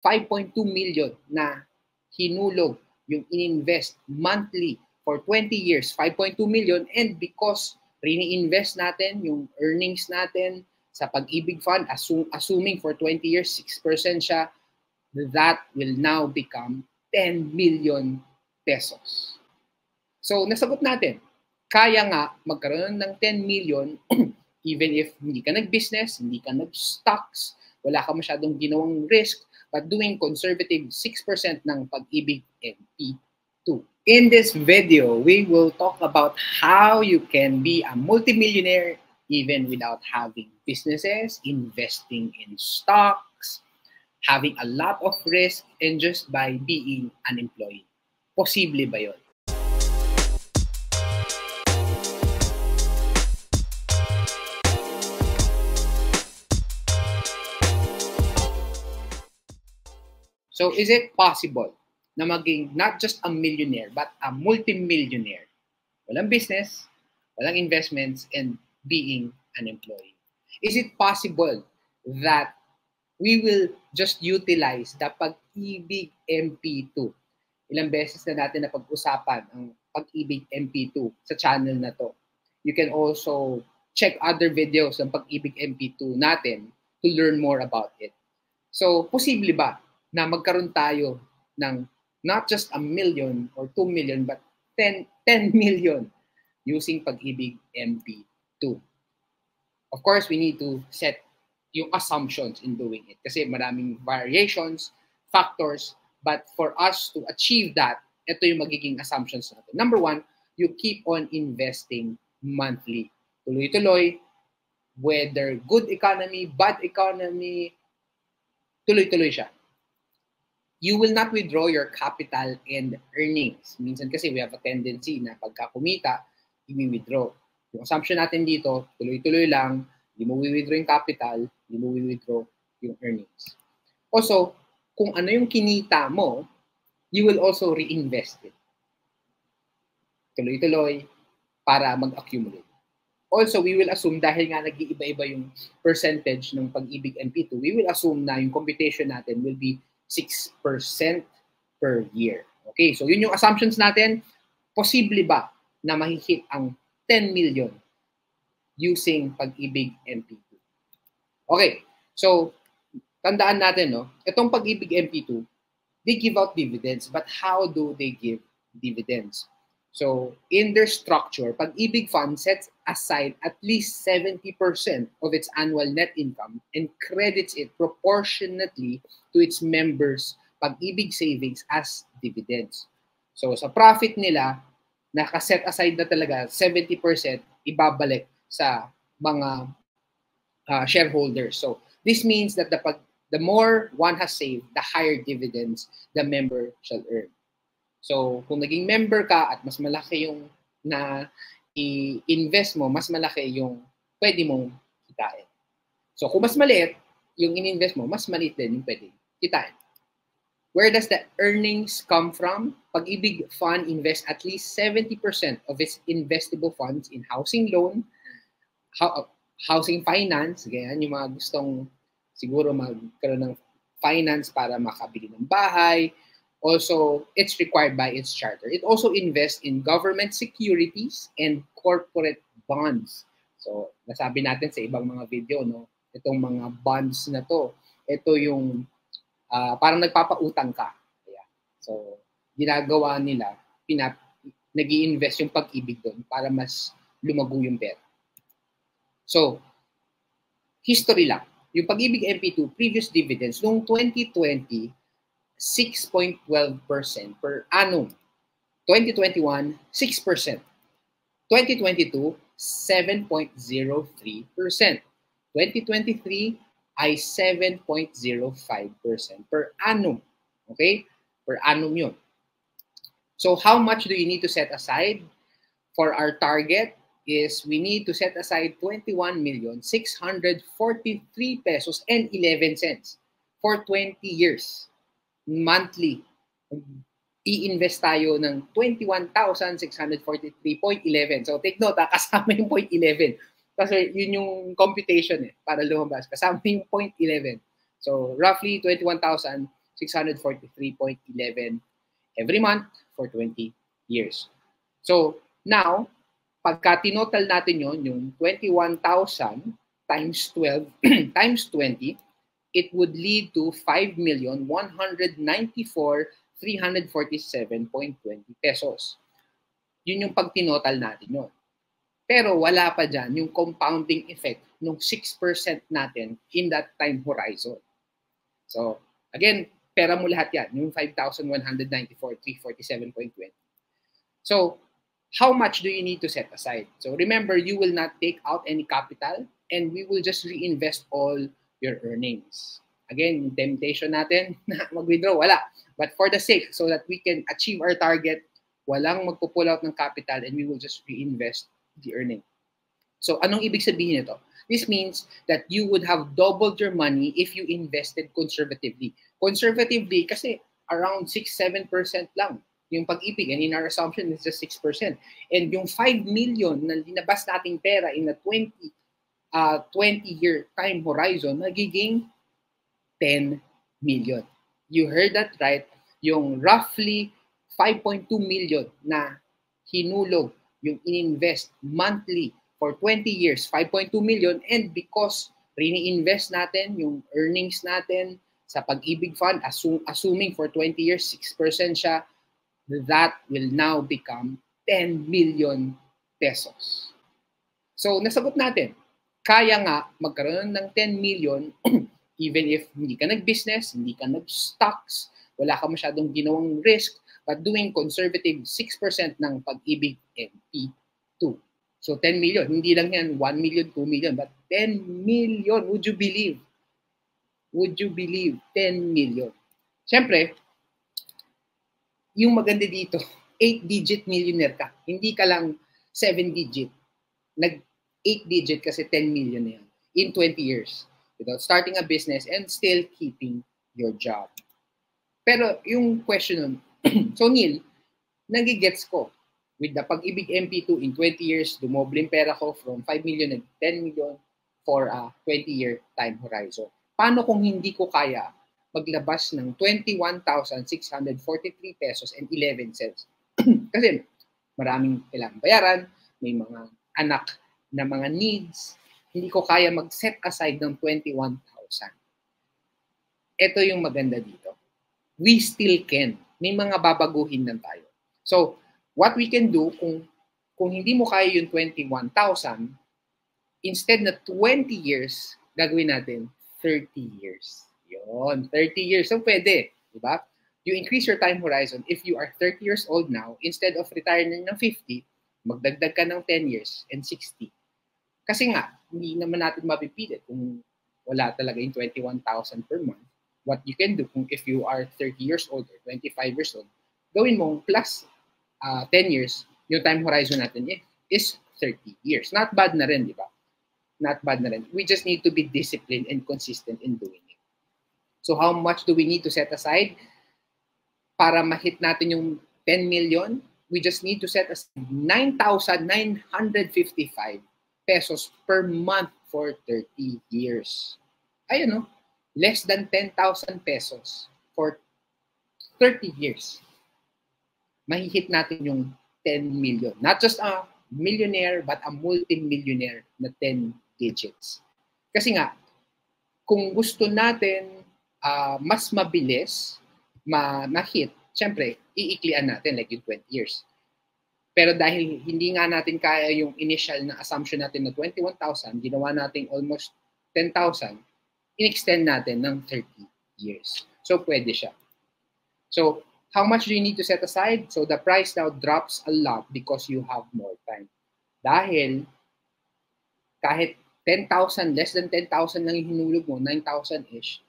5.2 million na hinulog yung ininvest monthly for 20 years, 5.2 million, and because rini-invest natin yung earnings natin sa Pag-ibig Fund, assuming for 20 years, 6% siya, that will now become 10 million pesos. So, nasagot natin. Kaya nga magkaroon ng 10 million even if hindi ka nag-business, hindi ka nag-stocks, wala ka masyadong ginawang risk, but doing conservative 6% ng Pag-ibig MP2. In this video, we will talk about how you can be a multimillionaire even without having businesses, investing in stocks, having a lot of risk, and just by being an employee. Posible ba yun? So, is it possible na maging not just a millionaire, but a multimillionaire? Walang business, walang investments, and being an employee. Is it possible that we will just utilize the Pag-ibig MP2? Ilang beses na natin napag-usapan ang Pag-ibig MP2 sa channel na to. You can also check other videos ng Pag-ibig MP2 natin to learn more about it. So, posible ba na magkaroon tayo ng not just a million or 2 million, but 10 million using Pag-ibig MP2? Of course, we need to set yung assumptions in doing it kasi maraming variations, factors, but for us to achieve that, ito yung magiging assumptions natin. Number one, you keep on investing monthly. Tuloy-tuloy, whether good economy, bad economy, tuloy-tuloy siya. You will not withdraw your capital and earnings. Minsan kasi we have a tendency na pagka kumita, i-withdraw. Yung assumption natin dito, tuloy-tuloy lang, hindi mo withdraw yung capital, hindi mo withdraw yung earnings. Also, kung ano yung kinita mo, you will also reinvest it. Tuloy-tuloy para mag-accumulate. Also, we will assume, dahil nga nag-iiba-iba yung percentage ng Pag-ibig MP2, we will assume na yung computation natin will be 6% per year. Okay, so yun yung assumptions natin. Posible ba na mahihit ang 10 million using Pag-ibig MP2? Okay, so tandaan natin, no? Itong Pag-ibig MP2, they give out dividends, but how do they give dividends? So, in their structure, Pag-ibig Fund sets aside at least 70% of its annual net income and credits it proportionately to its members' Pag-ibig savings as dividends. So, sa profit nila, nakaset aside na talaga 70% ibabalik sa mga shareholders. So, this means that the more one has saved, the higher dividends the member shall earn. So, kung naging member ka at mas malaki yung na i-invest mo, mas malaki yung pwede mong kitain. So, kung mas maliit yung in-invest mo, mas maliit din yung pwede kitain. Where does the earnings come from? Pag-ibig Fund invests at least 70% of its investable funds in housing loan, housing finance, ganyan, yung mga gustong siguro magkaroon ng finance para makabili ng bahay. Also, it's required by its charter. It also invests in government securities and corporate bonds. So, nasabi natin sa ibang mga video, no? Itong mga bonds na to, ito yung parang nagpapautang ka. Kaya, so, ginagawa nila, nag-i-invest yung Pag-ibig doon para mas lumago yung pera. So, history lang. Yung Pag-ibig MP2, previous dividends, noong 2020, 6.12% per annum. 2021, 6%. 2022, 7.03%. 2023 ay 7.05% per annum. Okay? Per annum yun. So, how much do you need to set aside? For our target is we need to set aside 21,643 pesos and 11 cents for 20 years. Monthly, i-invest tayo ng 21,643.11. So, take note, kasama yung 0.11. Kasi yun yung computation para lumabas. Kasama yung 0.11. So, roughly 21,643 643.11 every month for 20 years. So, now, pagka tinotal natin yon, yung 21,000 times 12 times 20, it would lead to 5,194,347.20 pesos. Yun yung pag tinotal natin yun. Pero wala pa dyan yung compounding effect ng 6% natin in that time horizon. So, again, pera mo lahat yan, yung 5,194,347.20. So, how much do you need to set aside? So, remember, you will not take out any capital and we will just reinvest all your earnings. Again, temptation natin na mag-withdraw, wala. But for the sake, so that we can achieve our target, walang magpo-pull out ng capital and we will just reinvest the earning. So, anong ibig sabihin nito? This means that you would have doubled your money if you invested conservatively. Conservatively, kasi around 6-7% lang yung pag-ibig. And in our assumption, it's just 6%. And yung 5 million na linabas nating pera in a 20-year time horizon, nagiging 10 million. You heard that right? Yung roughly 5.2 million na hinulog, yung ininvest monthly for 20 years, 5.2 million, and because rini-invest natin yung earnings natin sa pag-ibig fund, assuming for 20 years, 6% siya, that will now become 10 million pesos. So, nasagot natin, kaya nga magkaroon ng 10 million even if hindi ka nag-business, hindi ka nag-stocks, wala ka masyadong ginawang risk, but doing conservative 6% ng pag-ibig MP2. So 10 million, hindi lang yan 1 million, 2 million, but 10 million. Would you believe? Would you believe 10 million? Siyempre, yung maganda dito, 8-digit millionaire ka. Hindi ka lang 7-digit. Nag-8-digit kasi 10 million na yan in 20 years without starting a business and still keeping your job. Pero yung question nun, so Neil, nagigets ko. With the Pag-ibig MP2 in 20 years, dumoble yung pera ko from 5 million to 10 million for a 20-year time horizon. Paano kung hindi ko kaya maglabas ng 21,643 pesos and 11 cents? Kasi maraming kailangan bayaran, may mga anak na mga needs, hindi ko kaya mag-set aside ng 21,000. Ito yung maganda dito. We still can. May mga babaguhin lang tayo. So, what we can do, kung hindi mo kaya yung 21,000, instead na 20 years, gagawin natin 30 years. Yon, 30 years. So, pwede. Diba? You increase your time horizon. If you are 30 years old now, instead of retiring ng 50, magdagdag ka ng 10 years and 60. Kasi nga, hindi naman natin mapipilit kung wala talaga yung 21,000 per month. What you can do, if you are 30 years old or 25 years old, gawin mo plus 10 years, yung time horizon natin is 30 years. Not bad na rin, di ba? Not bad na rin. We just need to be disciplined and consistent in doing it. So how much do we need to set aside para ma-hit natin yung 10 million? We just need to set aside 9,955 pesos per month for 30 years. Ayun, no? Less than 10,000 pesos for 30 years. Mahihit natin yung 10 million. Not just a millionaire, but a multi-millionaire na 10 digits. Kasi nga, kung gusto natin mas mabilis ma-hit, syempre, iiklian natin like yung 20 years. Pero dahil hindi nga natin kaya yung initial na assumption natin na 21,000, ginawa natin almost 10,000, in-extend natin ng 30 years. So, pwede siya. So, how much do you need to set aside? So, the price now drops a lot because you have more time. Dahil, kahit 10,000, less than 10,000 lang yung hinulog mo, 9,000-ish,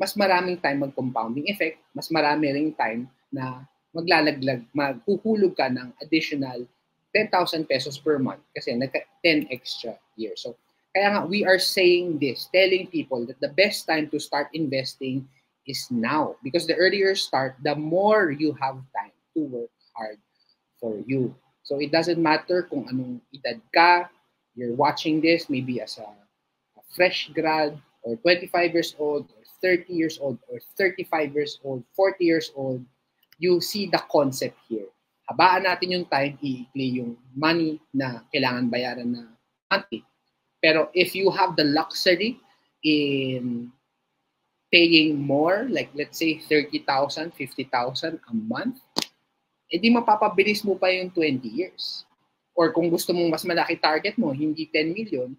mas maraming time mag-compounding effect, mas marami ring time na maglalaglag, maghuhulog ka ng additional 10,000 pesos per month kasi nagka-10 extra years. So, kaya nga, we are saying this, telling people that the best time to start investing is now. Because the earlier start, the more you have time to work hard for you. So, it doesn't matter kung anong edad ka, you're watching this maybe as a fresh grad, or 25 years old, or 30 years old or 35 years old, 40 years old, you see the concept here. Habaan natin yung time, i-play yung money na kailangan bayaran na monthly. Pero if you have the luxury in paying more, like let's say 30,000, 50,000 a month, edi mapapabilis mo pa yung 20 years. Or kung gusto mong mas malaki target mo, hindi 10 million,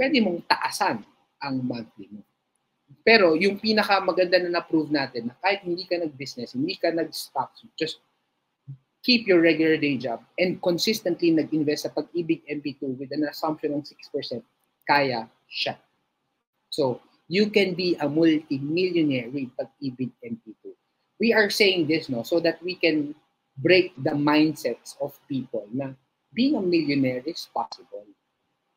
pwede mong taasan ang monthly mo. Pero yung pinakamaganda na na-prove natin na kahit hindi ka nag-business, hindi ka nag-stop, just keep your regular day job and consistently nag-invest sa Pag-ibig MP2 with an assumption ng 6%, kaya siya. So, you can be a multi-millionaire with Pag-ibig MP2. We are saying this so that we can break the mindsets of people na being a millionaire is possible.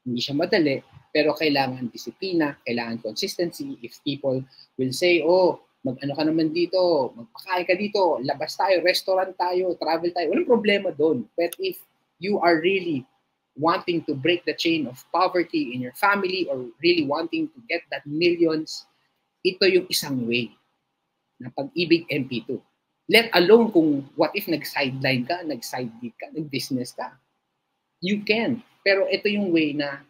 Hindi siya madali, pero kailangan disiplina, kailangan consistency. If people will say, oh, mag-ano ka naman dito, magpakain ka dito, labas tayo, restaurant tayo, travel tayo, walang problema doon. But if you are really wanting to break the chain of poverty in your family or really wanting to get that millions, ito yung isang way na Pag-ibig MP2. Let alone kung what if nag-sideline ka, nag-side gig ka, nag-business ka. You can. Pero ito yung way na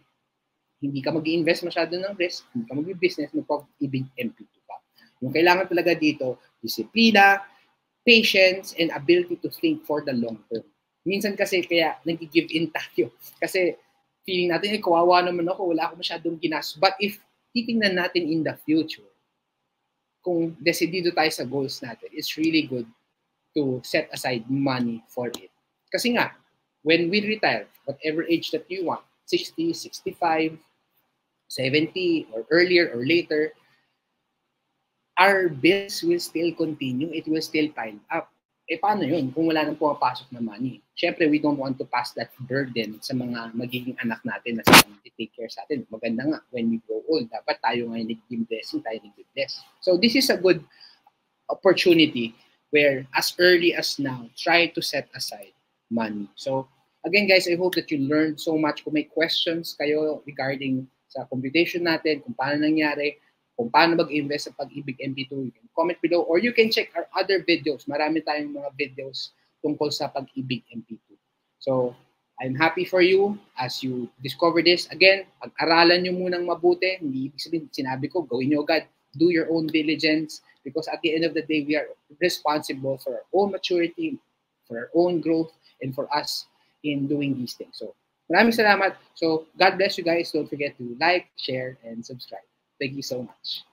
hindi ka mag-i-invest masyado ng risk, hindi ka mag-business, mag-Pag-ibig MP2 ka. Yung kailangan talaga dito, disiplina, patience, and ability to think for the long term. Minsan kasi kaya nag-give in tayo. Kasi feeling natin, kawawa naman ako, wala ako masyadong ginas. But if titingnan natin in the future, kung desidido tayo sa goals natin, it's really good to set aside money for it. Kasi nga, when we retire, whatever age that you want, 60, 65, 70, or earlier or later, our bills will still continue. It will still pile up. Paano yun kung wala nang pumapasok na money? Siyempre, we don't want to pass that burden sa mga magiging anak natin na sila take care sa atin. Maganda nga, when we grow old, dapat tayo ngayon nag-give blessing, tayo nag-bless. So this is a good opportunity where as early as now, try to set aside money. So again guys, I hope that you learned so much. Kung may questions kayo regarding sa computation natin, kung paano nangyari, kung paano mag-invest sa Pag-ibig MP2, you can comment below or you can check our other videos. Marami tayong mga videos tungkol sa Pag-ibig MP2. So, I'm happy for you as you discover this. Again, pag-aralan nyo munang mabuti. Hindi ibig sabihin, sinabi ko, gawin nyo agad. Do your own diligence because at the end of the day, we are responsible for our own maturity, for our own growth, and for us in doing these things. So, maraming salamat. So, God bless you guys. Don't forget to like, share, and subscribe. Thank you so much.